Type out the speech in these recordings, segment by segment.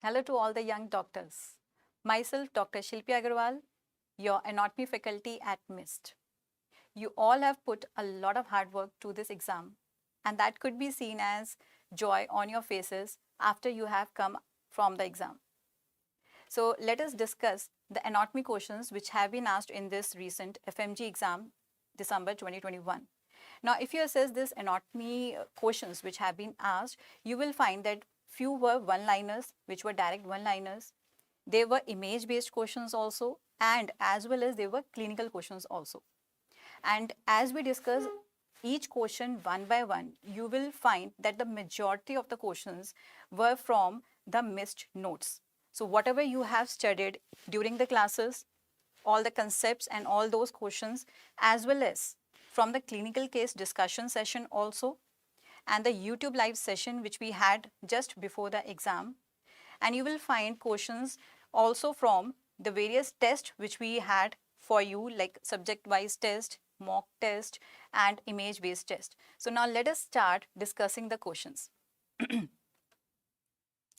Hello to all the young doctors. Myself, Dr. Shilpi Agarwal, your anatomy faculty at MIST. You all have put a lot of hard work to this exam, and that could be seen as joy on your faces after you have come from the exam. So let us discuss the anatomy questions which have been asked in this recent FMG exam, December 2021. Now, if you assess this anatomy questions which have been asked, you will find that few were one-liners, which were direct one-liners. There were image-based questions also, and as well as there were clinical questions also. And as we discuss each question one by one, you will find that the majority of the questions were from the missed notes. So whatever you have studied during the classes, all the concepts and all those questions, as well as from the clinical case discussion session also, and the YouTube live session which we had just before the exam. And you will find questions also from the various tests which we had for you, like subject-wise test, mock test, and image-based test. So now let us start discussing the questions.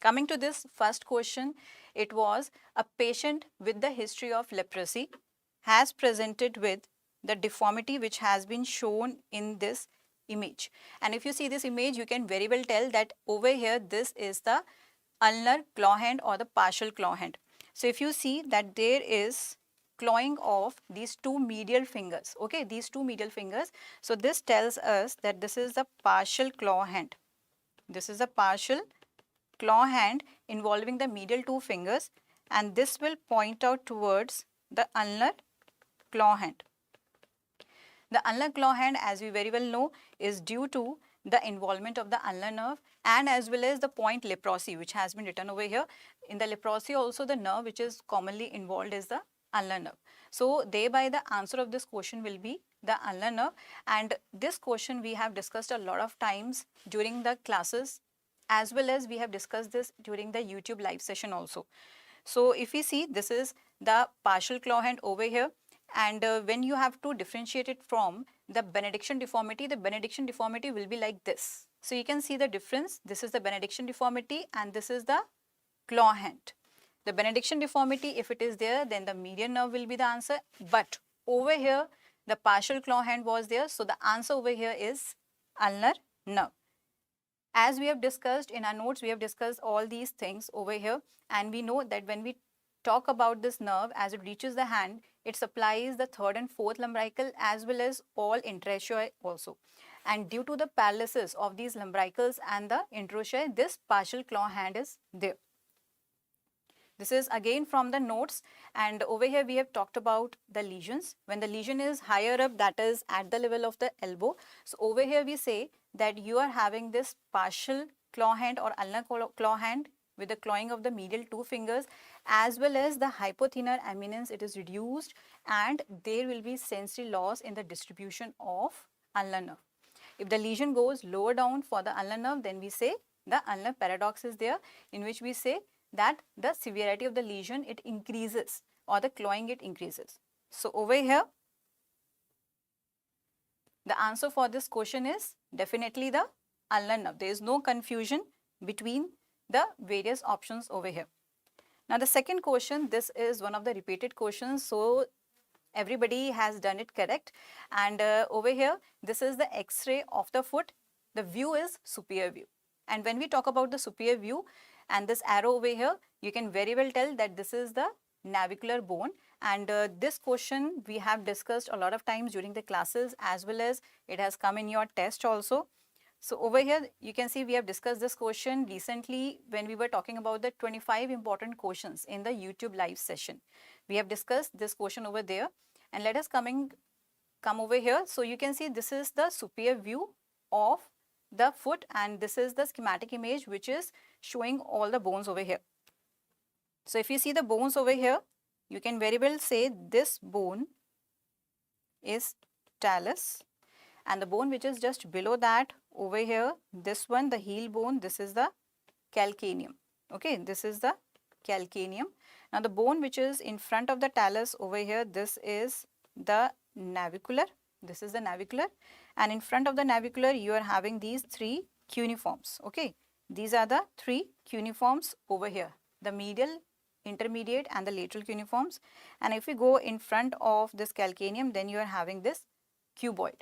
Coming to this first question, it was a patient with the history of leprosy has presented with the deformity which has been shown in this image. And if you see this image, you can very well tell that over here, this is the ulnar claw hand or the partial claw hand. So if you see that there is clawing of these two medial fingers, okay, these two medial fingers. So this tells us that this is the partial claw hand. This is a partial claw hand involving the medial two fingers, and this will point out towards the ulnar claw hand. The ulnar claw hand, as we very well know, is due to the involvement of the ulnar nerve and as well as the point leprosy, which has been written over here. In the leprosy also, the nerve which is commonly involved is the ulnar nerve. So thereby the answer of this question will be the ulnar nerve, and this question we have discussed a lot of times during the classes, as well as we have discussed this during the YouTube live session also. So if we see, this is the partial claw hand over here, and when you have to differentiate it from the benediction deformity, the benediction deformity will be like this. So you can see the difference. This is the benediction deformity and this is the claw hand. The benediction deformity, if it is there, then the median nerve will be the answer. But over here, the partial claw hand was there. So the answer over here is ulnar nerve. As we have discussed in our notes, we have discussed all these things over here, and we know that when we talk about this nerve, as it reaches the hand, it supplies the third and fourth lumbrical as well as all interossei also. And due to the paralysis of these lumbricals and the interossei, this partial claw hand is there. This is again from the notes, and over here we have talked about the lesions. When the lesion is higher up, that is at the level of the elbow. So over here we say that you are having this partial claw hand or ulnar claw hand with the clawing of the medial two fingers, as well as the hypothenar eminence, it is reduced, and there will be sensory loss in the distribution of ulnar nerve. If the lesion goes lower down for the ulnar nerve, then we say the ulnar paradox is there, in which we say that the severity of the lesion, it increases, or the clawing, it increases. So over here, the answer for this question is definitely the ulnar nerve. There is no confusion between the various options over here. Now the second question, this is one of the repeated questions, so everybody has done it correct. And over here, this is the X-ray of the foot. The view is superior view. And when we talk about the superior view and this arrow over here, you can very well tell that this is the navicular bone. And this question we have discussed a lot of times during the classes, as well as it has come in your test also. So over here, you can see we have discussed this question recently when we were talking about the 25 important questions in the YouTube live session. We have discussed this question over there, and let us come over here. So you can see this is the superior view of the foot, and this is the schematic image which is showing all the bones over here. So if you see the bones over here, you can very well say this bone is talus, and the bone which is just below that over here, this one, the heel bone, this is the calcaneum. Okay, this is the calcaneum. Now the bone which is in front of the talus over here, this is the navicular. This is the navicular, and in front of the navicular you are having these three cuneiforms. Okay, these are the three cuneiforms over here. the medial, intermediate and the lateral cuneiforms. And if we go in front of this calcaneum, then you are having this cuboid.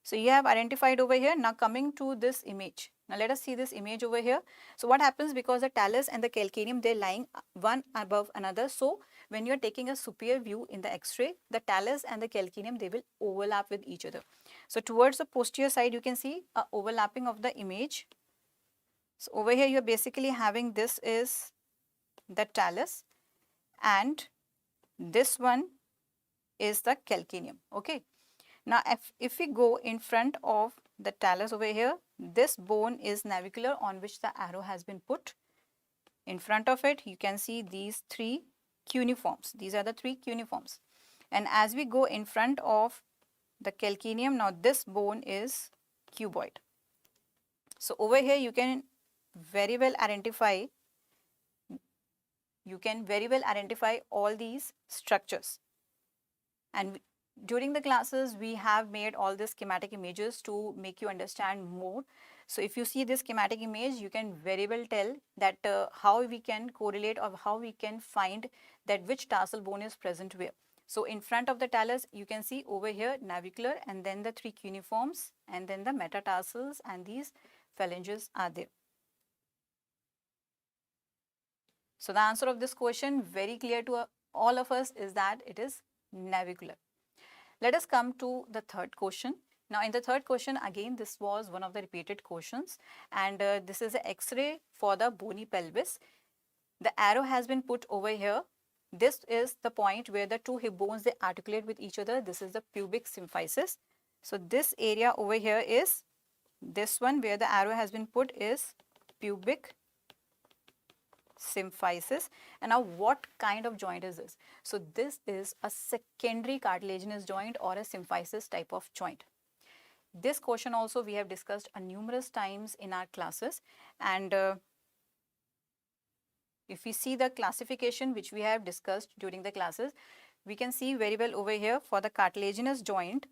So you have identified over here. Now coming to this image. Now let us see this image over here. So what happens, because the talus and the calcaneum, they're lying one above another. So when you're taking a superior view in the X-ray, the talus and the calcaneum, they will overlap with each other. So towards the posterior side, you can see a overlapping of the image. So over here, you're basically having, this is the talus and this one is the calcaneum. Okay. Now, if we go in front of the talus over here, this bone is navicular on which the arrow has been put. In front of it, you can see these three cuneiforms. These are the three cuneiforms. And as we go in front of the calcaneum, now this bone is cuboid. So over here, you can very well identify all these structures. And during the classes, we have made all the schematic images to make you understand more. So if you see this schematic image, you can very well tell that how we can correlate or how we can find that which tarsal bone is present where. So in front of the talus, you can see over here navicular and then the three cuneiforms and then the metatarsals and these phalanges are there. So the answer of this question, very clear to all of us, is that it is navicular. Let us come to the third question. Now in the third question, again, this was one of the repeated questions, and this is an X-ray for the bony pelvis. The arrow has been put over here. This is the point where the two hip bones, they articulate with each other. This is the pubic symphysis. So this area over here is, this one where the arrow has been put is pubic symphysis. And now what kind of joint is this? So this is a secondary cartilaginous joint or a symphysis type of joint. This question also we have discussed numerous times in our classes, and if we see the classification which we have discussed during the classes, we can see very well over here for the cartilaginous joint,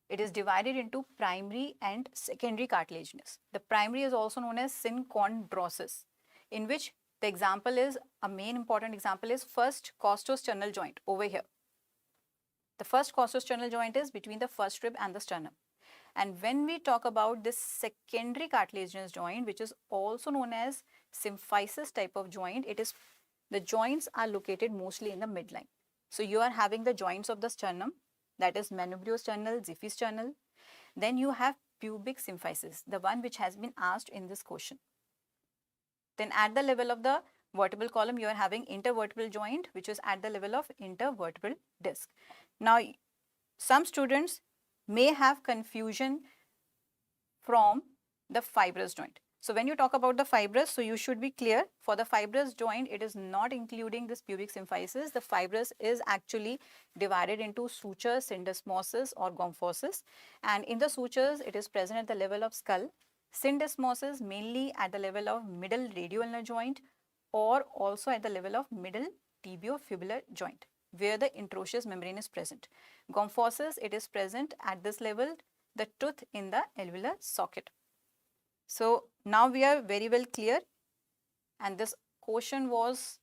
it is divided into primary and secondary cartilaginous. The primary is also known as synchondrosis, in which the example is, a main important example is first costosternal joint over here. The first costosternal joint is between the first rib and the sternum. And when we talk about this secondary cartilaginous joint, which is also known as symphysis type of joint, it is, the joints are located mostly in the midline. So you are having the joints of the sternum, that is manubriosternal, xiphisternal. Then you have pubic symphysis, the one which has been asked in this question. Then at the level of the vertebral column, you are having intervertebral joint, which is at the level of intervertebral disc. Now, some students may have confusion from the fibrous joint. So when you talk about the fibrous, so you should be clear, for the fibrous joint, it is not including this pubic symphysis. The fibrous is actually divided into sutures, syndesmosis or gomphosis. And in the sutures, it is present at the level of skull. Syndesmosis mainly at the level of middle radioulnar joint or also at the level of middle tibiofibular joint, where the interosseous membrane is present. Gomphosis, it is present at this level, the tooth in the alveolar socket. So now we are very well clear, and this question was,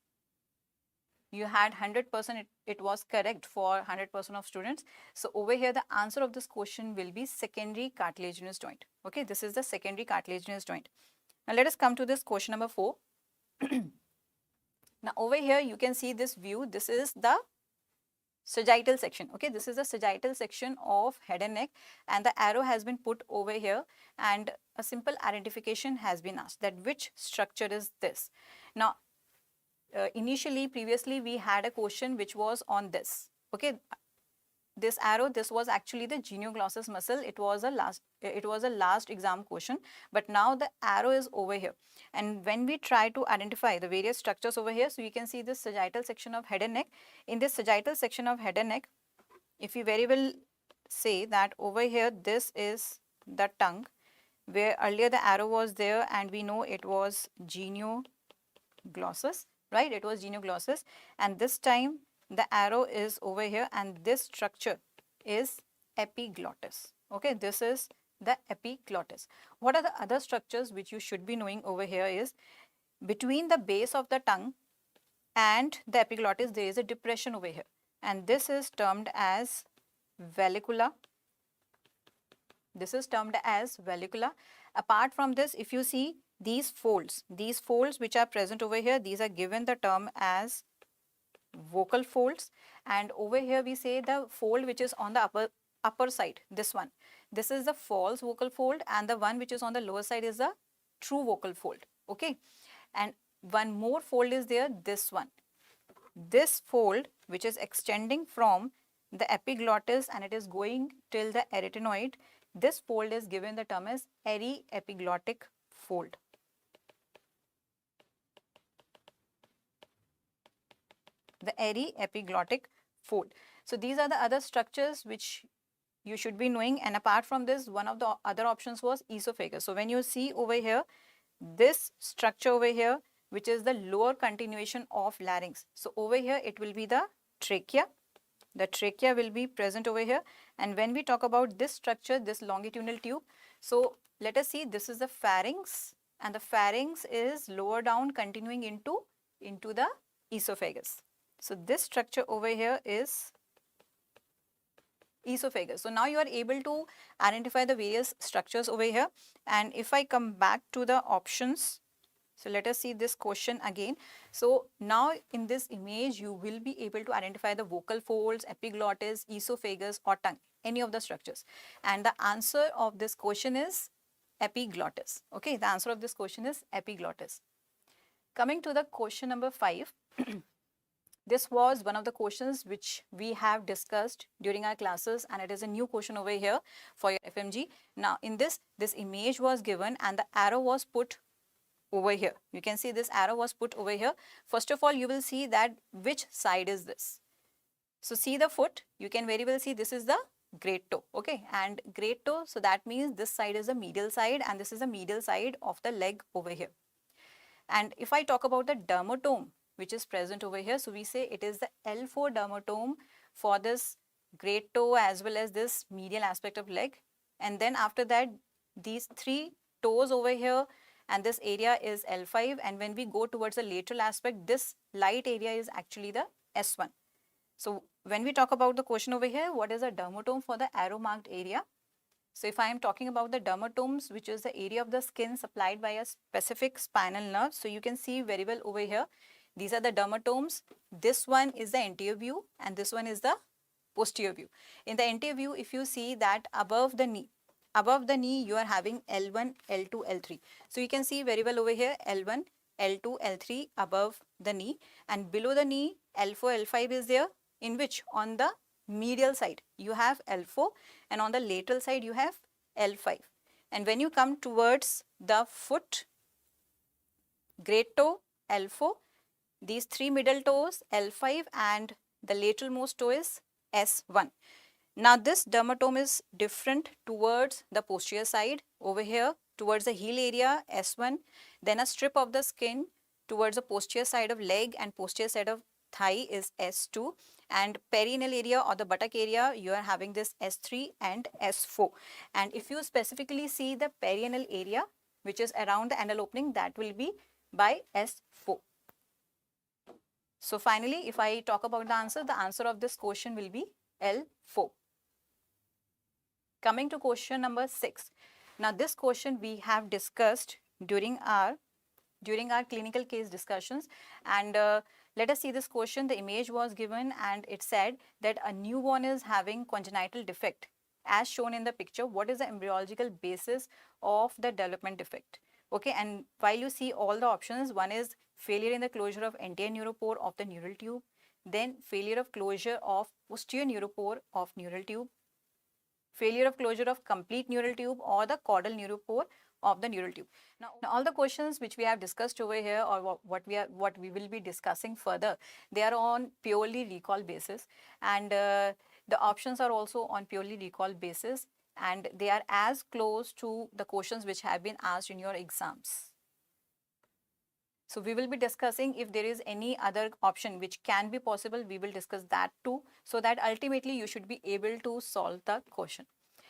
you had 100%, it was correct for 100% of students. So over here, the answer of this question will be secondary cartilaginous joint. Okay, this is the secondary cartilaginous joint. Now let us come to this question number 4. Now over here, you can see this view. This is the sagittal section. Okay, this is the sagittal section of head and neck, and the arrow has been put over here, and a simple identification has been asked that which structure is this. Now, previously we had a question which was on this. Okay, this arrow, this was actually the genioglossus muscle. It was a last exam question, but now the arrow is over here. And when we try to identify the various structures over here, so you can see this sagittal section of head and neck. In this sagittal section of head and neck, if you very well say that over here, this is the tongue, where earlier the arrow was there, and we know it was genioglossus, right? It was genioglossus, and this time the arrow is over here, and this structure is epiglottis. Okay, this is the epiglottis. What are the other structures which you should be knowing over here is, between the base of the tongue and the epiglottis, there is a depression over here, and this is termed as vallecula. This is termed as vallecula. Apart from this, if you see these folds which are present over here, these are given the term as vocal folds. And over here we say the fold which is on the upper side, this one, this is the false vocal fold, and the one which is on the lower side is the true vocal fold. Okay, and one more fold is there, this one, this fold which is extending from the epiglottis and it is going till the arytenoid, this fold is given the term as aryepiglottic fold. The aryepiglottic fold. So these are the other structures which you should be knowing, and apart from this, one of the other options was esophagus. So when you see over here, this structure over here, which is the lower continuation of larynx. So over here it will be the trachea. The trachea will be present over here, and when we talk about this structure, this longitudinal tube, so let us see, this is the pharynx, and the pharynx is lower down continuing into the esophagus. So this structure over here is esophagus. So now you are able to identify the various structures over here. And if I come back to the options, so let us see this question again. So now in this image, you will be able to identify the vocal folds, epiglottis, esophagus or tongue, any of the structures. And the answer of this question is epiglottis. Okay, the answer of this question is epiglottis. Coming to the question number 5. This was one of the questions which we have discussed during our classes, and it is a new question over here for your FMG. Now in this image was given and the arrow was put over here. You can see this arrow was put over here. First of all, you will see that which side is this. So see the foot, you can very well see this is the great toe. Okay, and great toe, so that means this side is the medial side and this is the medial side of the leg over here. And if I talk about the dermatome which is present over here, so we say it is the L4 dermatome for this great toe as well as this medial aspect of leg. And then after that, these 3 toes over here, and this area is L5, and when we go towards the lateral aspect, this light area is actually the S1. So when we talk about the question over here, what is a dermatome for the arrow marked area? So if I am talking about the dermatomes, which is the area of the skin supplied by a specific spinal nerve, so you can see very well over here, these are the dermatomes. This one is the anterior view and this one is the posterior view. In the anterior view, if you see that above the knee you are having L1, L2, L3. So you can see very well over here L1, L2, L3 above the knee, and below the knee L4, L5 is there, in which on the medial side you have L4 and on the lateral side you have L5. And when you come towards the foot, great toe L4, these 3 middle toes L5 and the lateral most toe is S1. Now this dermatome is different towards the posterior side over here, towards the heel area S1, then a strip of the skin towards the posterior side of leg and posterior side of thigh is S2, and perineal area or the buttock area you are having this S3 and S4. And if you specifically see the perineal area which is around the anal opening, that will be by S4. So finally, if I talk about the answer of this question will be L4. Coming to question number 6. Now this question we have discussed during our clinical case discussions, and let us see this question. The image was given and it said that a newborn is having congenital defect as shown in the picture. What is the embryological basis of the development defect? Okay, and while you see all the options, one is failure in the closure of anterior neuropore of the neural tube, then failure of closure of posterior neuropore of neural tube, failure of closure of complete neural tube or the caudal neuropore of the neural tube. Now all the questions which we have discussed over here, or what we will be discussing further, they are on purely recall basis, and the options are also on purely recall basis, and they are as close to the questions which have been asked in your exams. So we will be discussing if there is any other option which can be possible, we will discuss that too, so that ultimately you should be able to solve the question.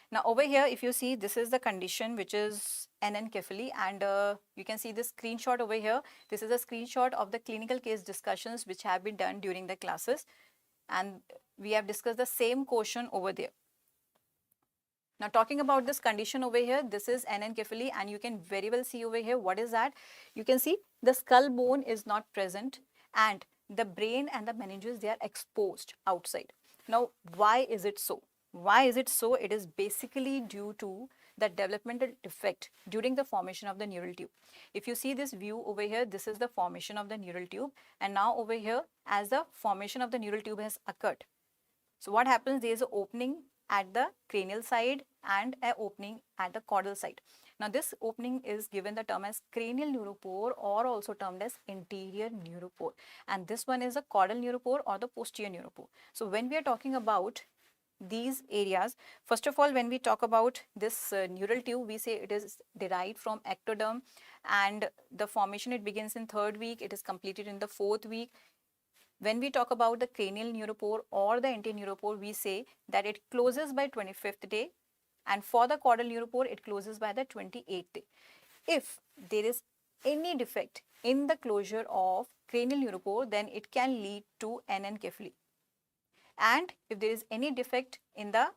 Now over here, if you see, this is the condition which is anencephaly, and you can see this screenshot over here. This is a screenshot of the clinical case discussions which have been done during the classes, and we have discussed the same question over there. Now talking about this condition over here, this is anencephaly, and you can very well see over here what is that. You can see the skull bone is not present, and the brain and the meninges, they are exposed outside. Now why is it so? Why is it so? It is basically due to the developmental defect during the formation of the neural tube. If you see this view over here, this is the formation of the neural tube, and now over here, as the formation of the neural tube has occurred, so what happens, there is an opening at the cranial side and an opening at the caudal side. Now this opening is given the term as cranial neuropore, or also termed as anterior neuropore, and this one is a caudal neuropore or the posterior neuropore. So when we are talking about these areas, first of all, when we talk about this neural tube, we say it is derived from ectoderm, and the formation, it begins in 3rd week, it is completed in the 4th week. When we talk about the cranial neuropore or the anterior neuropore, we say that it closes by 25th day, and for the caudal neuropore, it closes by the 28th day. If there is any defect in the closure of cranial neuropore, then it can lead to anencephaly. And if there is any defect in the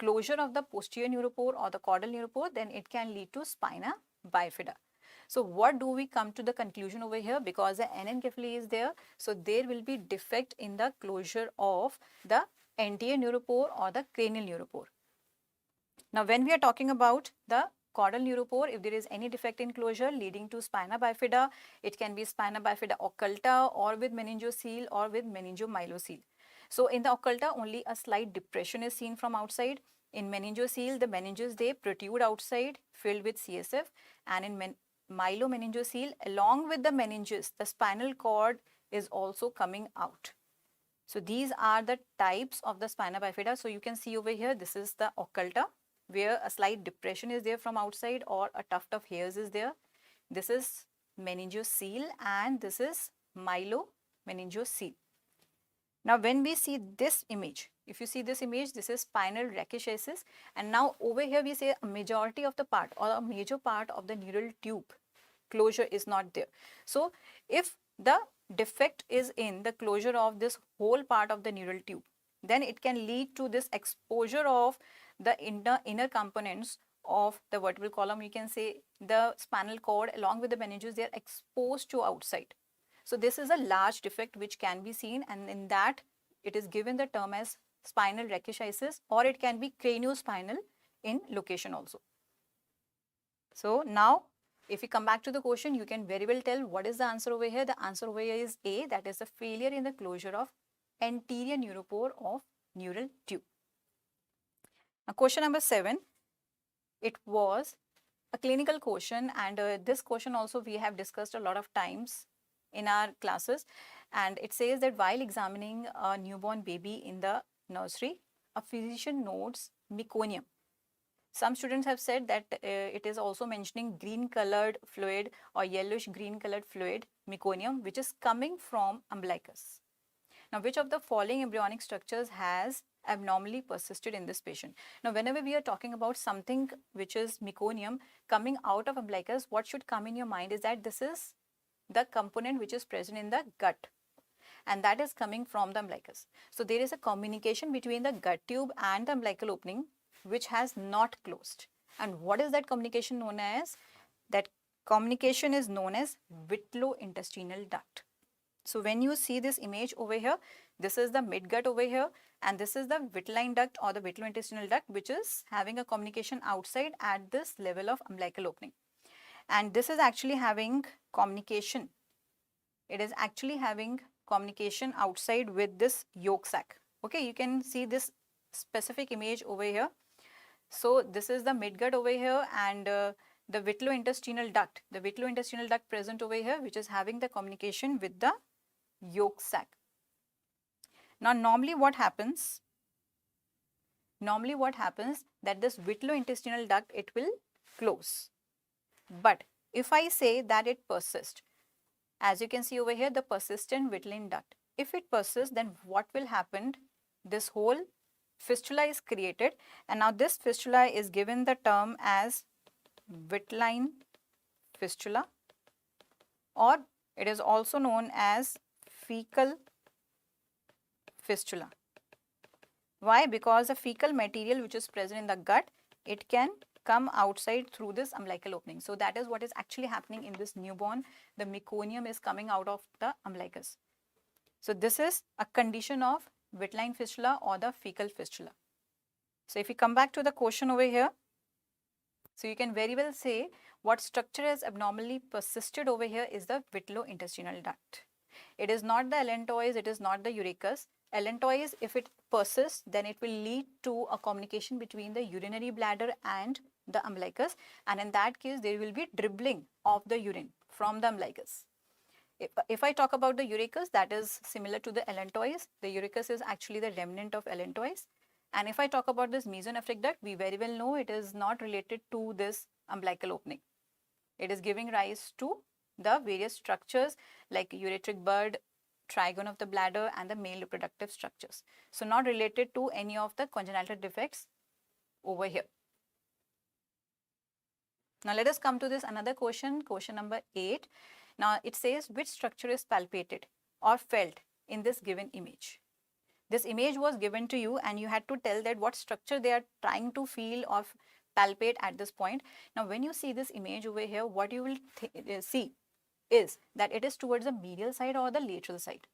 closure of the posterior neuropore or the caudal neuropore, then it can lead to spina bifida. So what do we come to the conclusion over here? Because the anencephaly is there, so there will be defect in the closure of the anterior neuropore or the cranial neuropore. Now when we are talking about the caudal neuropore, if there is any defect in closure leading to spina bifida, it can be spina bifida occulta, or with meningocele, or with meningomyelocele. So in the occulta, only a slight depression is seen from outside. In meningocele, the meninges, they protrude outside, filled with CSF, and in myelomeningocele, along with the meninges, the spinal cord is also coming out. So these are the types of the spina bifida. So you can see over here, this is the occulta, where a slight depression is there from outside, or a tuft of hairs is there. This is meningocele, and this is myelomeningocele. Now when we see this image, if you see this image, this is spinal rachis, and now over here we say a majority of the part, or a major part of the neural tube closure is not there. So if the defect is in the closure of this whole part of the neural tube, then it can lead to this exposure of the inner components of the vertebral column. You can say the spinal cord along with the meninges, they are exposed to outside. So this is a large defect which can be seen, and in that it is given the term as spinal rachis, or it can be craniospinal in location also. So now if we come back to the question, you can very well tell what is the answer over here. The answer over here is A, that is a failure in the closure of anterior neuropore of neural tube. Now question number 7, it was a clinical question, and this question also we have discussed a lot of times in our classes, and it says that while examining a newborn baby in the nursery, a physician notes meconium. Some students have said that it is also mentioning green colored fluid or yellowish green colored fluid, meconium, which is coming from umbilicus. Now which of the following embryonic structures has abnormally persisted in this patient? Now whenever we are talking about something which is meconium coming out of umbilicus, what should come in your mind is that this is the component which is present in the gut, and that is coming from the umbilicus. So there is a communication between the gut tube and the umbilical opening which has not closed. And what is that communication known as? That communication is known as vitreointestinal duct. So when you see this image over here, this is the midgut over here, and this is the vitelline duct or the vitreointestinal duct, which is having a communication outside at this level of umbilical opening. And this is actually having communication. It is actually having communication outside with this yolk sac. Okay, you can see this specific image over here. So this is the midgut over here, and the vitreointestinal duct. The vitreointestinal duct present over here, which is having the communication with the yolk sac. Now normally what happens? Normally what happens that this vitreointestinal duct, it will close. But if I say that it persists, as you can see over here, the persistent vitelline duct, if it persists, then what will happen? This whole fistula is created, and now this fistula is given the term as Wittline fistula, or it is also known as fecal fistula. Why? Because the fecal material which is present in the gut, it can come outside through this umbilical opening. So that is what is actually happening in this newborn. The meconium is coming out of the umbilicus. So this is a condition of Wittline fistula or the fecal fistula. So if we come back to the question over here, so you can very well say what structure has abnormally persisted over here is the vitreointestinal duct. It is not the allantois, it is not the urachus. Allantois, if it persists, then it will lead to a communication between the urinary bladder and the umbilicus, and in that case there will be dribbling of the urine from the umbilicus. If I talk about the urachus, that is similar to the allantois. The urachus is actually the remnant of allantois. And if I talk about this mesonephric duct, we very well know it is not related to this umbilical opening. It is giving rise to the various structures like ureteric bud, trigone of the bladder, and the male reproductive structures. So not related to any of the congenital defects over here. Now let us come to this another question number 8. Now it says which structure is palpated or felt in this given image. This image was given to you and you had to tell that what structure they are trying to feel or palpate at this point. Now when you see this image over here, what you will see is that it is towards the medial side or the lateral side.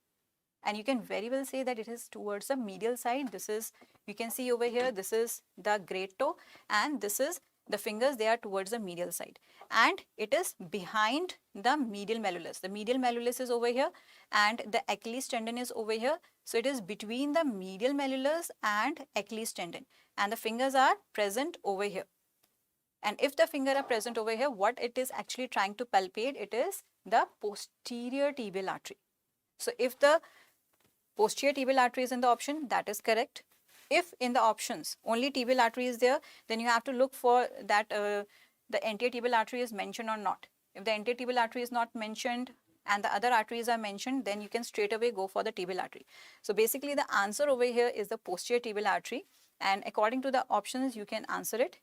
And you can very well say that it is towards the medial side. This is, you can see over here, this is the great toe and this is the fingers, they are towards the medial side. And it is behind the medial malleolus. The medial malleolus is over here and the Achilles tendon is over here. So it is between the medial malleolus and Achilles tendon. And the fingers are present over here. And if the finger are present over here, what it is actually trying to palpate, it is the posterior tibial artery. So if the posterior tibial artery is in the option, that is correct. If in the options only tibial artery is there, then you have to look for that the anterior tibial artery is mentioned or not. If the anterior tibial artery is not mentioned and the other arteries are mentioned, then you can straight away go for the tibial artery. So basically the answer over here is the posterior tibial artery, and according to the options you can answer it.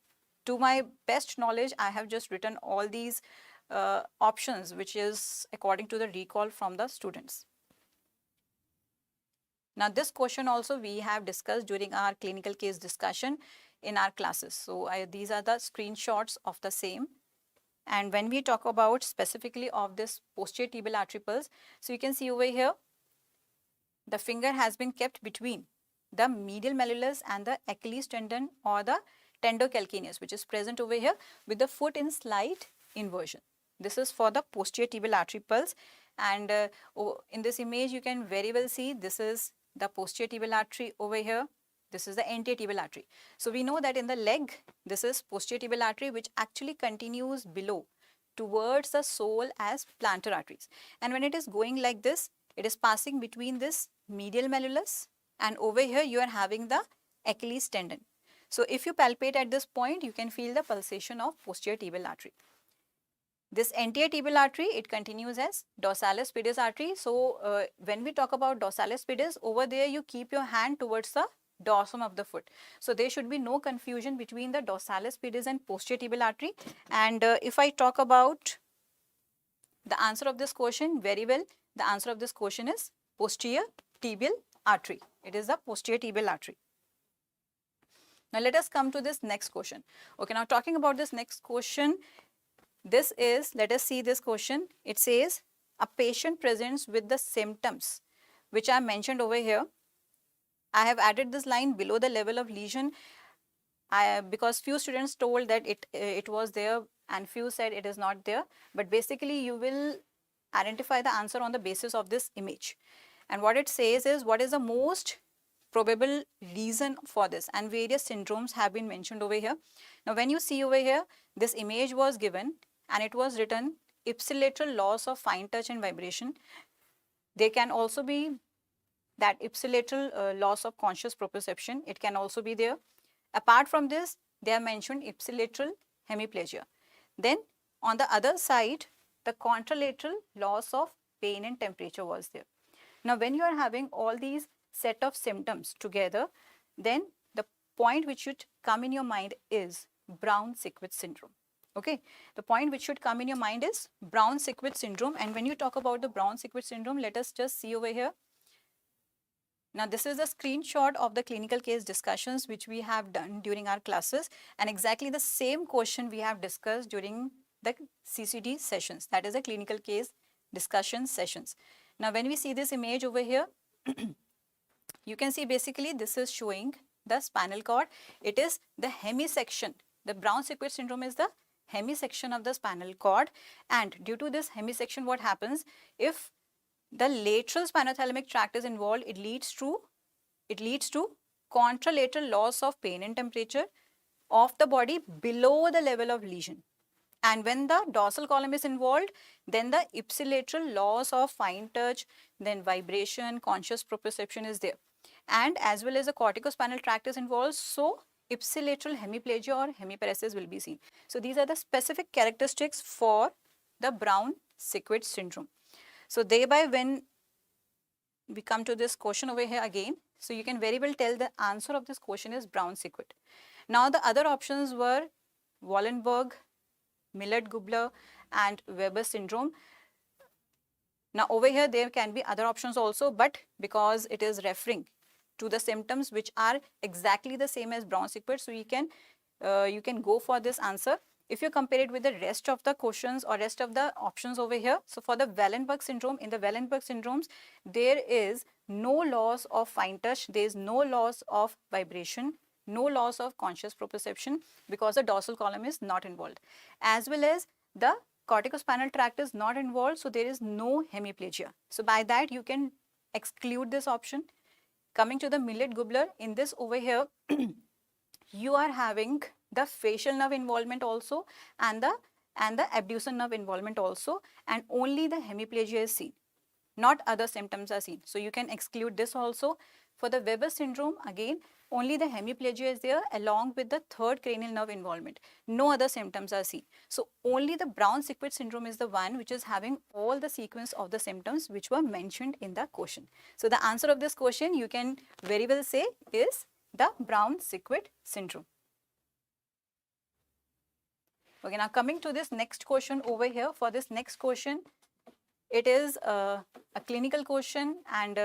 To my best knowledge, I have just written all these options which is according to the recall from the students. Now this question also we have discussed during our clinical case discussion in our classes. So these are the screenshots of the same. And when we talk about specifically of this posterior tibial artery pulse, so you can see over here, the finger has been kept between the medial malleolus and the Achilles tendon or the tendocalcaneus, which is present over here with the foot in slight inversion. This is for the posterior tibial artery pulse. And in this image, you can very well see this is the posterior tibial artery over here. This is the anterior tibial artery. So we know that in the leg, this is posterior tibial artery, which actually continues below towards the sole as plantar arteries. And when it is going like this, it is passing between this medial malleolus, and over here you are having the Achilles tendon. So if you palpate at this point, you can feel the pulsation of posterior tibial artery. This anterior tibial artery, it continues as dorsalis pedis artery. So when we talk about dorsalis pedis, over there you keep your hand towards the dorsum of the foot. So there should be no confusion between the dorsalis pedis and posterior tibial artery. And if I talk about the answer of this question, very well, the answer of this question is posterior tibial artery. It is the posterior tibial artery. Now let us come to this next question. Okay, now talking about this next question, this is, let us see this question. It says, a patient presents with the symptoms which are mentioned over here. I have added this line below the level of lesion because few students told that it was there and few said it is not there. But basically you will identify the answer on the basis of this image. And what it says is, what is the most probable reason for this? And various syndromes have been mentioned over here. Now when you see over here, this image was given and it was written ipsilateral loss of fine touch and vibration. There can also be that ipsilateral loss of conscious proprioception. It can also be there. Apart from this, they are mentioned ipsilateral hemiplegia. Then on the other side, the contralateral loss of pain and temperature was there. Now when you are having all these set of symptoms together, then the point which should come in your mind is Brown-Sequard syndrome. Okay, the point which should come in your mind is Brown-Sequard syndrome. And when you talk about the Brown-Sequard syndrome, let us just see over here. Now, this is a screenshot of the clinical case discussions which we have done during our classes, and exactly the same question we have discussed during the CCD sessions, that is the clinical case discussion sessions. Now, when we see this image over here, you can see basically this is showing the spinal cord. It is the hemisection. The Brown-Sequard syndrome is the hemisection of the spinal cord, and due to this hemisection, what happens if the lateral spinothalamic tract is involved, it leads to contralateral loss of pain and temperature of the body below the level of lesion. And when the dorsal column is involved, then the ipsilateral loss of fine touch, then vibration, conscious proprioception is there. And as well as the corticospinal tract is involved, so ipsilateral hemiplegia or hemiparesis will be seen. So these are the specific characteristics for the Brown-Sequard syndrome. So thereby, when we come to this question over here again, so you can very well tell the answer of this question is Brown-Sequard. Now the other options were Wallenberg, Millard-Gubler and Weber syndrome. Now over here there can be other options also, but because it is referring to the symptoms which are exactly the same as Brown-Sequard, so you can go for this answer. If you compare it with the rest of the questions or rest of the options over here, so for the Wallenberg syndrome, in the Wallenberg syndromes, there is no loss of fine touch, there is no loss of vibration, no loss of conscious proprioception because the dorsal column is not involved. As well as the corticospinal tract is not involved, so there is no hemiplegia. So by that you can exclude this option. Coming to the Millard-Gubler, in this over here, you are having the facial nerve involvement also and the abducen nerve involvement also, and only the hemiplegia is seen, not other symptoms are seen. So you can exclude this also. For the Weber syndrome, again, only the hemiplegia is there along with the third cranial nerve involvement. No other symptoms are seen. So only the Brown-Sequard syndrome is the one which is having all the sequence of the symptoms which were mentioned in the question. So the answer of this question you can very well say is the Brown-Sequard syndrome. Okay, now coming to this next question over here. For this next question, it is a clinical question, and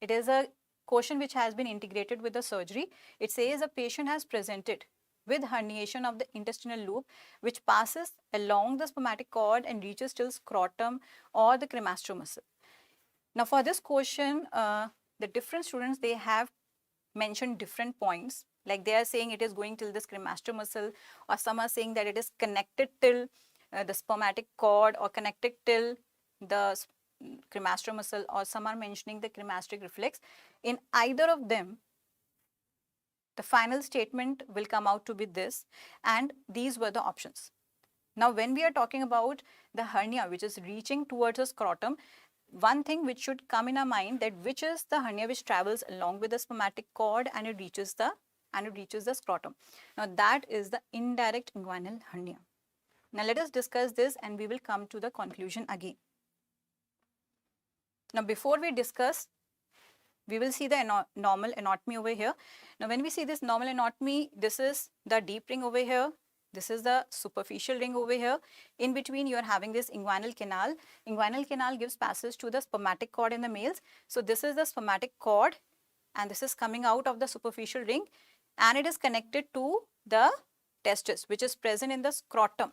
it is a question which has been integrated with the surgery. It says a patient has presented with herniation of the intestinal loop which passes along the spermatic cord and reaches till scrotum or the cremaster muscle. Now for this question, the different students, they have mentioned different points. Like they are saying it is going till this cremaster muscle, or some are saying that it is connected till the spermatic cord or connected till the cremaster muscle, or some are mentioning the cremasteric reflex. In either of them, the final statement will come out to be this, and these were the options. Now when we are talking about the hernia which is reaching towards the scrotum, one thing which should come in our mind, that which is the hernia which travels along with the spermatic cord and it reaches the scrotum. Now that is the indirect inguinal hernia. Now let us discuss this and we will come to the conclusion again. Now before we discuss, we will see the normal anatomy over here. Now when we see this normal anatomy, this is the deep ring over here. This is the superficial ring over here. In between you are having this inguinal canal. Inguinal canal gives passage to the spermatic cord in the males. So this is the spermatic cord and this is coming out of the superficial ring, and it is connected to the testis which is present in the scrotum.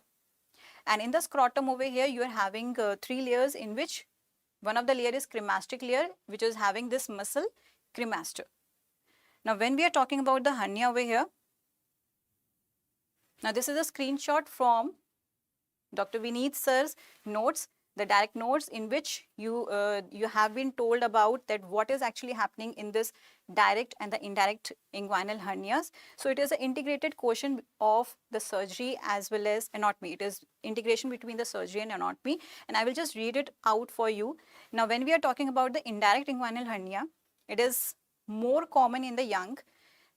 And in the scrotum over here you are having 3 layers, in which one of the layer is cremasteric layer which is having this muscle cremaster. Now when we are talking about the hernia over here, now this is a screenshot from Dr. Vineet sir's notes, the direct notes, in which you have been told about that what is actually happening in this direct and the indirect inguinal hernias. So it is an integrated question of the surgery as well as anatomy. It is integration between the surgery and anatomy, and I will just read it out for you. Now when we are talking about the indirect inguinal hernia, it is more common in the young,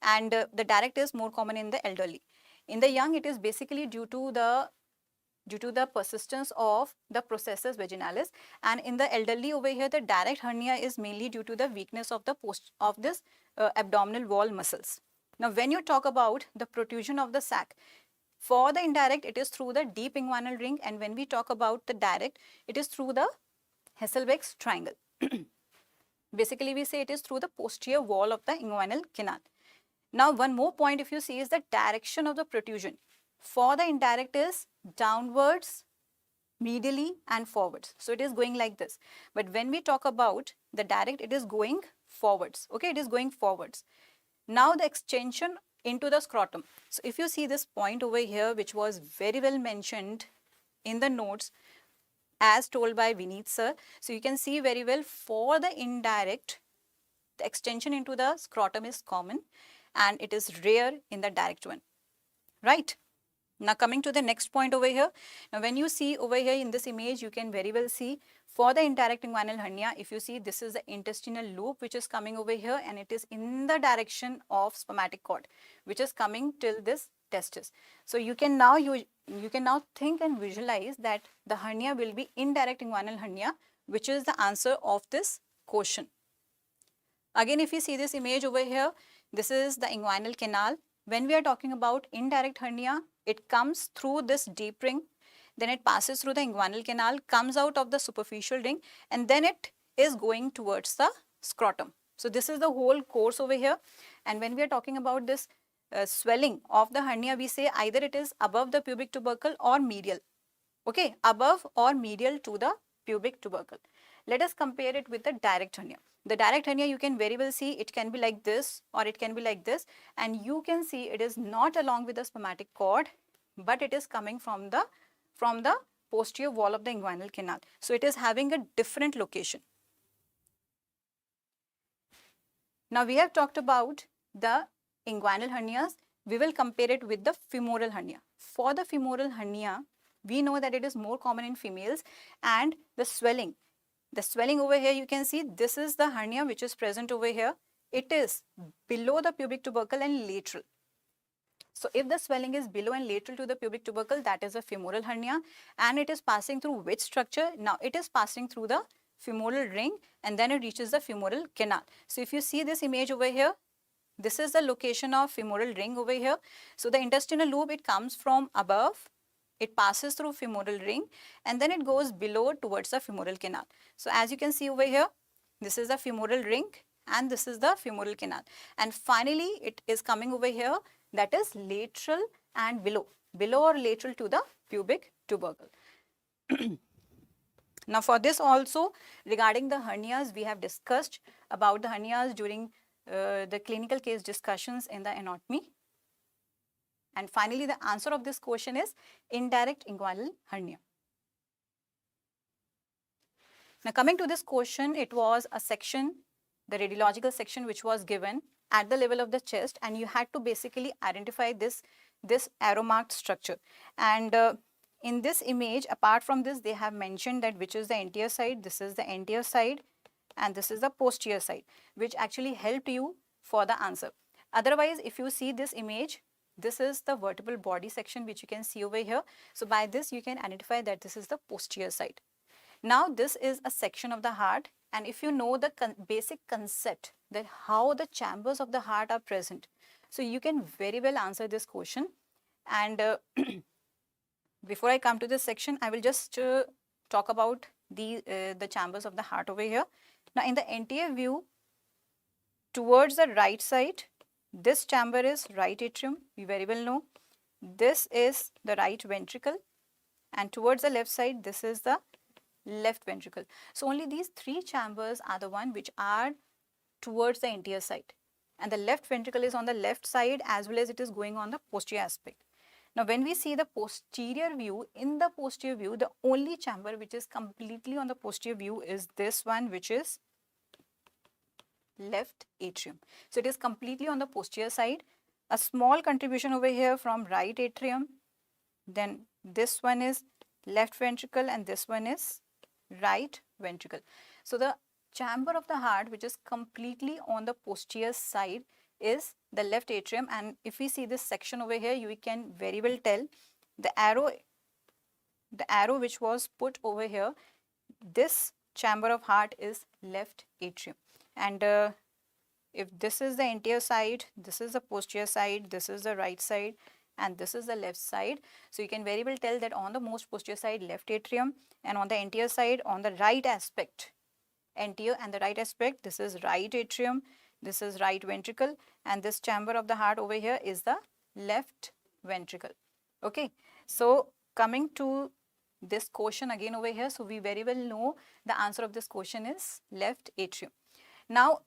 and the direct is more common in the elderly. In the young, it is basically due to the persistence of the processus vaginalis, and in the elderly over here, the direct hernia is mainly due to the weakness of the abdominal wall muscles. Now, when you talk about the protrusion of the sac, for the indirect, it is through the deep inguinal ring, and when we talk about the direct, it is through the Hasselbeck's triangle. Basically, we say it is through the posterior wall of the inguinal canal. Now, one more point if you see is the direction of the protrusion. For the indirect is downwards, medially and forwards. So it is going like this. But when we talk about the direct, it is going forwards. Okay, it is going forwards. Now the extension into the scrotum. So if you see this point over here, which was very well mentioned in the notes as told by Vineet sir. So you can see very well for the indirect, the extension into the scrotum is common and it is rare in the direct one, right? Now coming to the next point over here. Now when you see over here in this image, you can very well see for the indirect inguinal hernia, if you see this is the intestinal loop which is coming over here and it is in the direction of spermatic cord which is coming till this testis. So you can now think and visualize that the hernia will be indirect inguinal hernia, which is the answer of this question. Again, if you see this image over here, this is the inguinal canal. When we are talking about indirect hernia, it comes through this deep ring, then it passes through the inguinal canal, comes out of the superficial ring, and then it is going towards the scrotum. So this is the whole course over here. And when we are talking about this swelling of the hernia, we say either it is above the pubic tubercle or medial. Okay, above or medial to the pubic tubercle. Let us compare it with the direct hernia. The direct hernia, you can very well see it can be like this or it can be like this, and you can see it is not along with the spermatic cord, but it is coming from the posterior wall of the inguinal canal. So it is having a different location. Now we have talked about the inguinal hernias. We will compare it with the femoral hernia. For the femoral hernia, we know that it is more common in females, and the swelling over here, you can see this is the hernia which is present over here. It is below the pubic tubercle and lateral. So if the swelling is below and lateral to the pubic tubercle, that is a femoral hernia, and it is passing through which structure? Now it is passing through the femoral ring and then it reaches the femoral canal. So if you see this image over here, this is the location of femoral ring over here. So the intestinal loop, it comes from above, it passes through femoral ring and then it goes below towards the femoral canal. So as you can see over here, this is the femoral ring and this is the femoral canal. And finally, it is coming over here, that is lateral and below or lateral to the pubic tubercle. Now for this also, regarding the hernias, we have discussed about the hernias during the clinical case discussions in the anatomy. And finally, the answer of this question is indirect inguinal hernia. Now coming to this question, it was a section, the radiological section, which was given at the level of the chest, and you had to basically identify this arrow marked structure. And in this image, apart from this, they have mentioned that which is the anterior side, this is the anterior side, and this is the posterior side, which actually helped you for the answer. Otherwise, if you see this image, this is the vertebral body section which you can see over here. So by this, you can identify that this is the posterior side. Now this is a section of the heart, and if you know the basic concept that how the chambers of the heart are present, so you can very well answer this question. And before I come to this section, I will just talk about the chambers of the heart over here. Now in the anterior view, towards the right side, this chamber is right atrium, we very well know. This is the right ventricle, and towards the left side, this is the left ventricle. So only these three chambers are the one which are towards the anterior side, and the left ventricle is on the left side as well as it is going on the posterior aspect. Now when we see the posterior view, in the posterior view, the only chamber which is completely on the posterior view is this one, which is left atrium. So it is completely on the posterior side. A small contribution over here from right atrium, then this one is left ventricle and this one is right ventricle. So the chamber of the heart which is completely on the posterior side is the left atrium, and if we see this section over here, you can very well tell the arrow which was put over here, this chamber of heart is left atrium. And if this is the anterior side, this is the posterior side, this is the right side, and this is the left side. So you can very well tell that on the most posterior side, left atrium, and on the anterior side, on the right aspect, anterior and the right aspect, this is right atrium, this is right ventricle, and this chamber of the heart over here is the left ventricle. Okay, so coming to this question again over here, so we very well know the answer of this question is left atrium. Now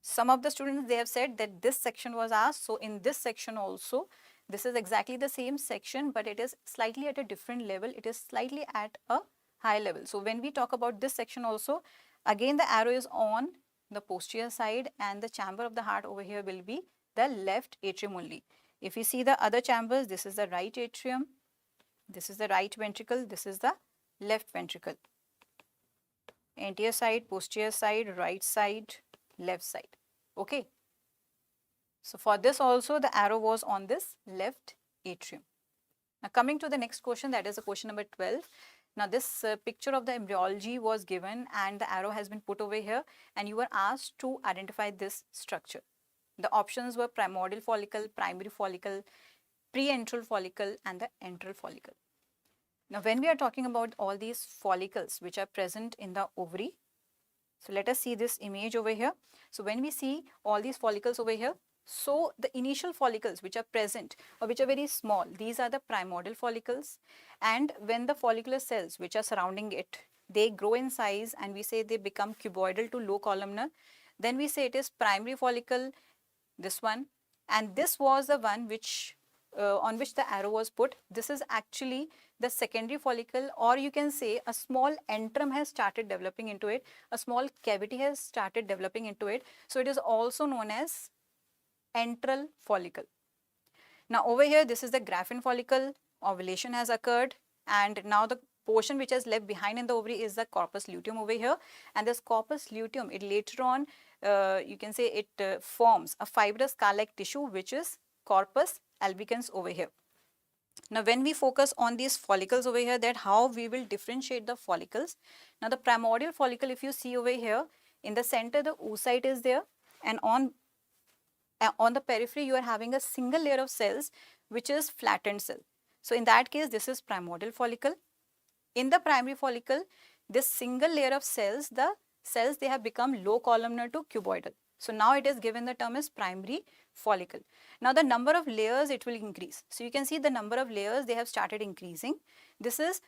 some of the students, they have said that this section was asked, so in this section also this is exactly the same section, but it is slightly at a different level, it is slightly at a high level. So when we talk about this section also, again the arrow is on the posterior side, and the chamber of the heart over here will be the left atrium only. If you see the other chambers, this is the right atrium, this is the right ventricle, this is the left ventricle. Anterior side, posterior side, right side, left side. Okay. So for this also the arrow was on this left atrium. Now coming to the next question, that is the question number 12. Now this picture of the embryology was given and the arrow has been put over here, and you were asked to identify this structure. The options were primordial follicle, primary follicle, pre-antral follicle, and the antral follicle. Now when we are talking about all these follicles which are present in the ovary, so let us see this image over here. So when we see all these follicles over here, so the initial follicles which are present or which are very small, these are the primordial follicles, and when the follicular cells which are surrounding it, they grow in size and we say they become cuboidal to low columnar, then we say it is primary follicle, this one, and this was the one which on which the arrow was put. This is actually the secondary follicle, or you can say a small antrum has started developing into it, a small cavity has started developing into it, so it is also known as antral follicle. Now over here, this is the Graphene follicle, ovulation has occurred, and now the portion which is left behind in the ovary is the corpus luteum over here, and this corpus luteum, it later on you can say it forms a fibrous scar-like tissue which is corpus albicans over here. Now when we focus on these follicles over here, that how we will differentiate the follicles. Now the primordial follicle, if you see over here, in the center the oocyte is there, and on the periphery you are having a single layer of cells which is flattened cell. So in that case this is primordial follicle. In the primary follicle, this single layer of cells, the cells, they have become low columnar to cuboidal. So now it is given the term as primary follicle. Now the number of layers, it will increase. So you can see the number of layers, they have started increasing. This is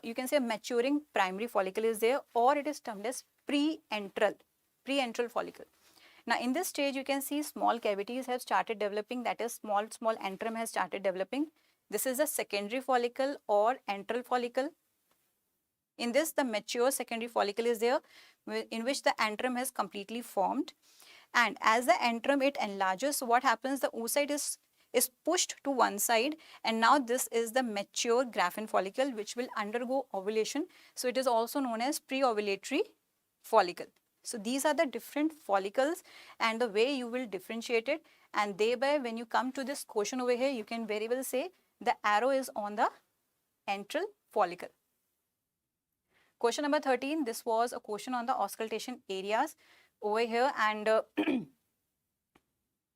you can say a maturing primary follicle is there, or it is termed as pre-antral follicle. Now in this stage you can see small cavities have started developing, that is small antrum has started developing. This is a secondary follicle or antral follicle. In this, the mature secondary follicle is there, in which the antrum has completely formed. And as the antrum, it enlarges, so what happens, the oocyte is pushed to one side, and now this is the mature Graphene follicle which will undergo ovulation. So it is also known as pre-ovulatory follicle. So these are the different follicles and the way you will differentiate it, and thereby when you come to this question over here, you can very well say the arrow is on the antral follicle. Question number 13, this was a question on the auscultation areas over here, and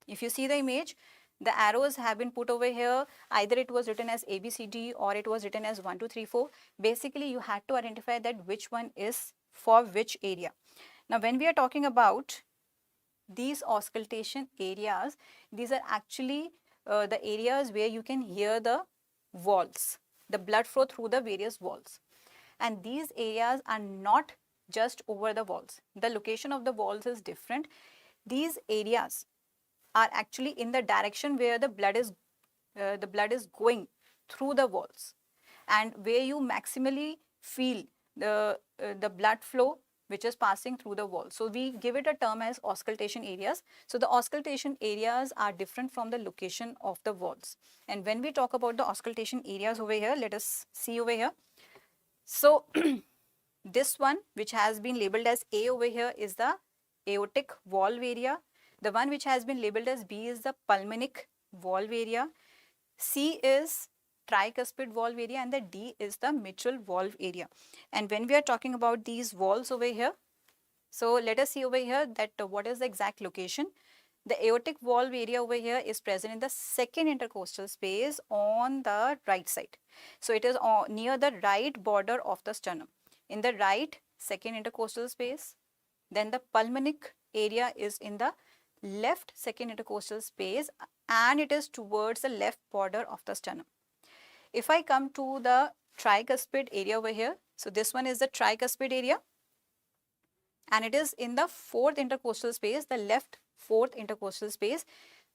if you see the image, the arrows have been put over here. Either it was written as ABCD or it was written as 1, 2, 3, 4. Basically, you had to identify that which one is for which area. Now, when we are talking about these auscultation areas, these are actually the areas where you can hear the walls, the blood flow through the various walls. And these areas are not just over the walls. The location of the walls is different. These areas are actually in the direction where the blood is going through the walls, and where you maximally feel the blood flow which is passing through the wall. So we give it a term as auscultation areas. So the auscultation areas are different from the location of the walls. And when we talk about the auscultation areas over here, let us see over here. So this one which has been labeled as A over here is the aortic valve area. The one which has been labeled as B is the pulmonic valve area. C is tricuspid valve area, and the D is the mitral valve area. And when we are talking about these valves over here, So let us see over here that what is the exact location. The aortic valve area over here is present in the second intercostal space on the right side. So it is near the right border of the sternum. In the right second intercostal space, then the pulmonic area is in the left second intercostal space and it is towards the left border of the sternum. If I come to the tricuspid area over here, so this one is the tricuspid area and it is in the fourth intercostal space, the left fourth intercostal space.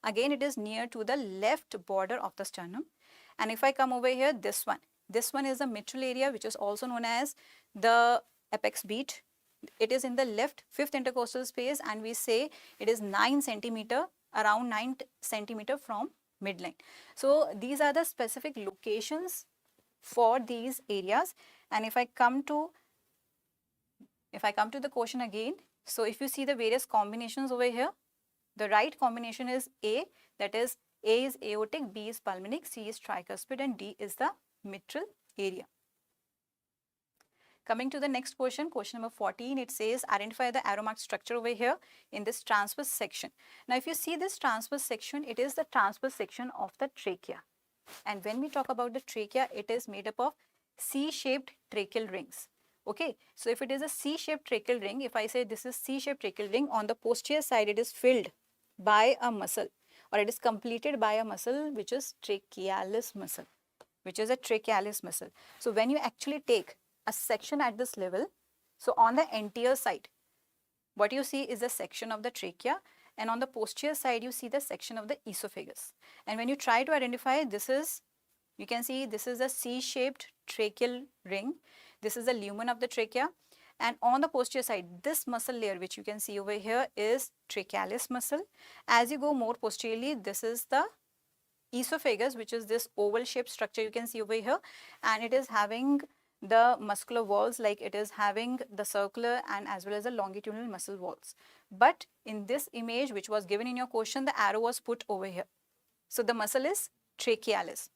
Again, it is near to the left border of the sternum. And if I come over here, this one is the mitral area, which is also known as the apex beat. It is in the left fifth intercostal space and we say it is 9 centimeter, around 9 centimeter from midline. So these are the specific locations for these areas. And if I come to the question again, so if you see the various combinations over here, the right combination is A, that is A is aortic, B is pulmonic, C is tricuspid and D is the mitral area. Coming to the next question, question number 14, it says identify the arrow marked structure over here in this transverse section. Now if you see this transverse section, it is the transverse section of the trachea. And when we talk about the trachea, it is made up of C-shaped tracheal rings. Okay, so if it is a C-shaped tracheal ring, if I say this is C-shaped tracheal ring, on the posterior side it is filled by a muscle or it is completed by a muscle which is trachealis muscle, which is a trachealis muscle. So when you actually take a section at this level, so on the anterior side, what you see is a section of the trachea and on the posterior side you see the section of the esophagus. And when you try to identify, this is, you can see this is a C-shaped tracheal ring. This is the lumen of the trachea and on the posterior side, this muscle layer which you can see over here is trachealis muscle. As you go more posteriorly, this is the esophagus, which is this oval shaped structure you can see over here, and it is having the muscular walls, like it is having the circular and as well as the longitudinal muscle walls. But in this image which was given in your question, the arrow was put over here. So the muscle is trachealis.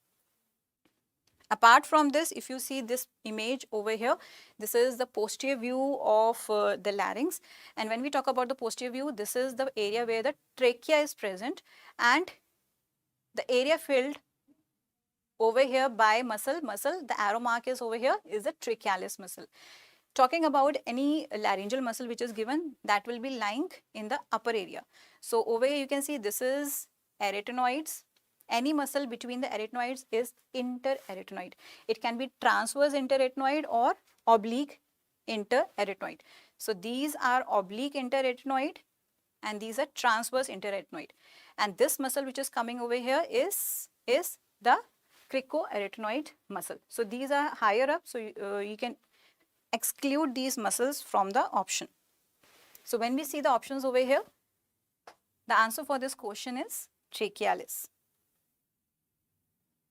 Apart from this, if you see this image over here, this is the posterior view of the larynx. And when we talk about the posterior view, this is the area where the trachea is present and the area filled over here by muscle, the arrow mark is over here, is the trachealis muscle. Talking about any laryngeal muscle which is given, that will be lying in the upper area. So over here you can see this is arytenoids. Any muscle between the arytenoids is interarytenoid. It can be transverse interarytenoid or oblique interarytenoid. So these are oblique interarytenoid and these are transverse interarytenoid. And this muscle which is coming over here is the cricoarytenoid muscle. So these are higher up, so you can exclude these muscles from the option. So when we see the options over here, the answer for this question is trachealis.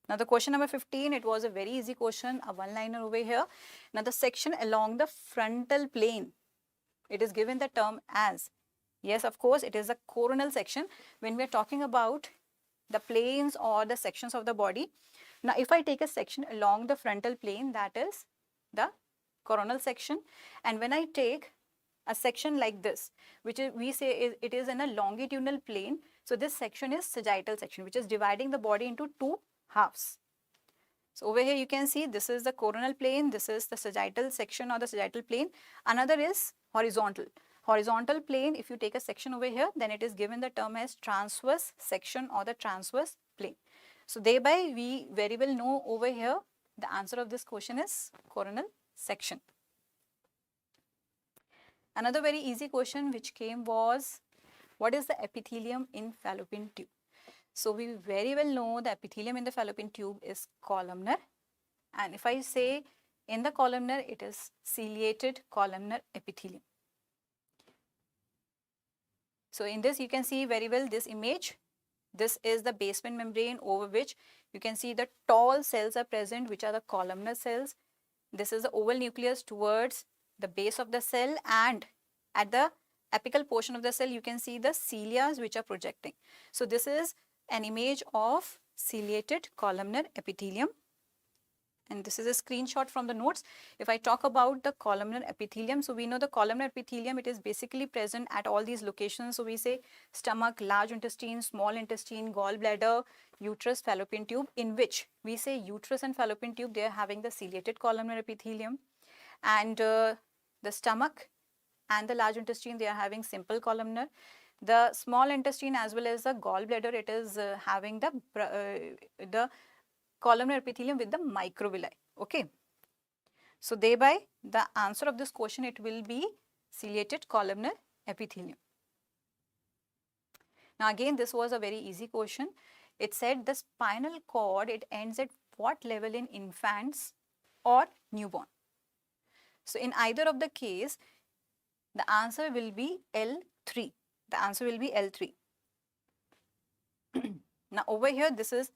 Now the question number 15, it was a very easy question, a one-liner over here. Now the section along the frontal plane, it is given the term as, yes, of course, it is a coronal section. When we are talking about the planes or the sections of the body, now if I take a section along the frontal plane, that is the coronal section. And when I take a section like this, which is, we say it is in a longitudinal plane. So this section is sagittal section, which is dividing the body into two halves. So over here you can see this is the coronal plane, this is the sagittal section or the sagittal plane. Another is horizontal. Horizontal plane, if you take a section over here, then it is given the term as transverse section or the transverse plane. So thereby we very well know over here the answer of this question is coronal section. Another very easy question which came was, what is the epithelium in fallopian tube? So we very well know the epithelium in the fallopian tube is columnar, and if I say in the columnar, it is ciliated columnar epithelium. So in this you can see very well this image. This is the basement membrane over which you can see the tall cells are present, which are the columnar cells. This is the oval nucleus towards the base of the cell, and at the apical portion of the cell you can see the cilia which are projecting. So this is an image of ciliated columnar epithelium. and this is a screenshot from the notes. If I talk about the columnar epithelium, so we know the columnar epithelium, it is basically present at all these locations. So we say stomach, large intestine, small intestine, gallbladder, uterus, fallopian tube, in which we say uterus and fallopian tube, they are having the ciliated columnar epithelium, and the stomach and the large intestine, they are having simple columnar. The small intestine as well as the gallbladder, it is having the columnar epithelium with the microvilli. Okay. So thereby the answer of this question, it will be ciliated columnar epithelium. Now again, this was a very easy question. It said the spinal cord, it ends at what level in infants or newborn? So in either of the case, the answer will be L3. The answer will be L3. Now over here, this is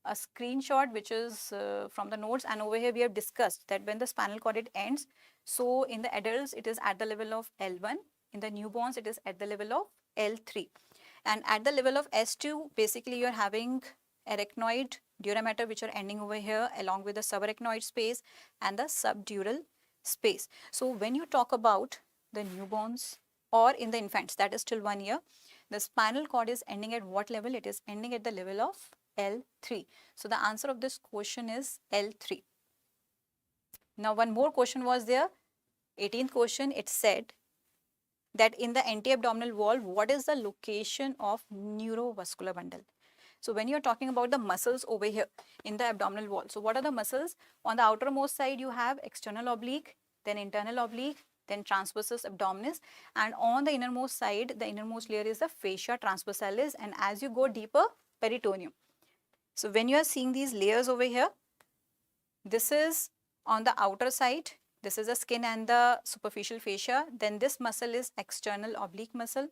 a screenshot which is from the notes, and over here we have discussed that when the spinal cord it ends, so in the adults it is at the level of L1, in the newborns it is at the level of L3, and at the level of S2 basically you are having arachnoid dura mater which are ending over here along with the subarachnoid space and the subdural space. So when you talk about the newborns or in the infants, that is till 1 year, the spinal cord is ending at what level? It is ending at the level of L3. So the answer of this question is L3. Now one more question was there, 18th question. It said that in the anti-abdominal wall, what is the location of neurovascular bundle? So when you're talking about the muscles over here in the abdominal wall, so what are the muscles? On the outermost side you have external oblique, then internal oblique, then transversus abdominis, and on the innermost side, the innermost layer is the fascia transversalis, and as you go deeper, peritoneum. So when you are seeing these layers over here, this is on the outer side, this is the skin and the superficial fascia, then this muscle is external oblique muscle.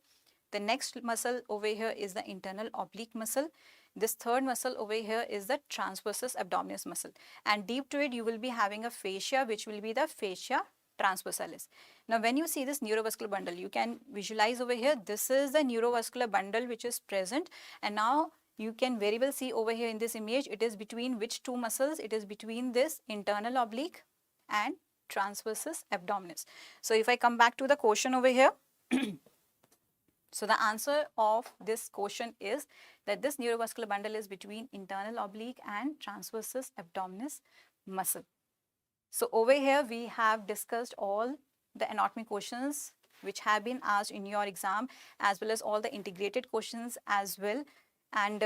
The next muscle over here is the internal oblique muscle. This third muscle over here is the transversus abdominis muscle, and deep to it you will be having a fascia which will be the fascia transversalis. Now when you see this neurovascular bundle, you can visualize over here, this is the neurovascular bundle which is present, and now you can very well see over here in this image, it is between which two muscles? It is between this internal oblique and transversus abdominis. So if I come back to the question over here, so the answer of this question is that this neurovascular bundle is between internal oblique and transversus abdominis muscle. So over here we have discussed all the anatomy questions which have been asked in your exam, as well as all the integrated questions as well. And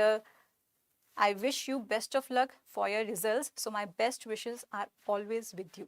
I wish you best of luck for your results. So my best wishes are always with you.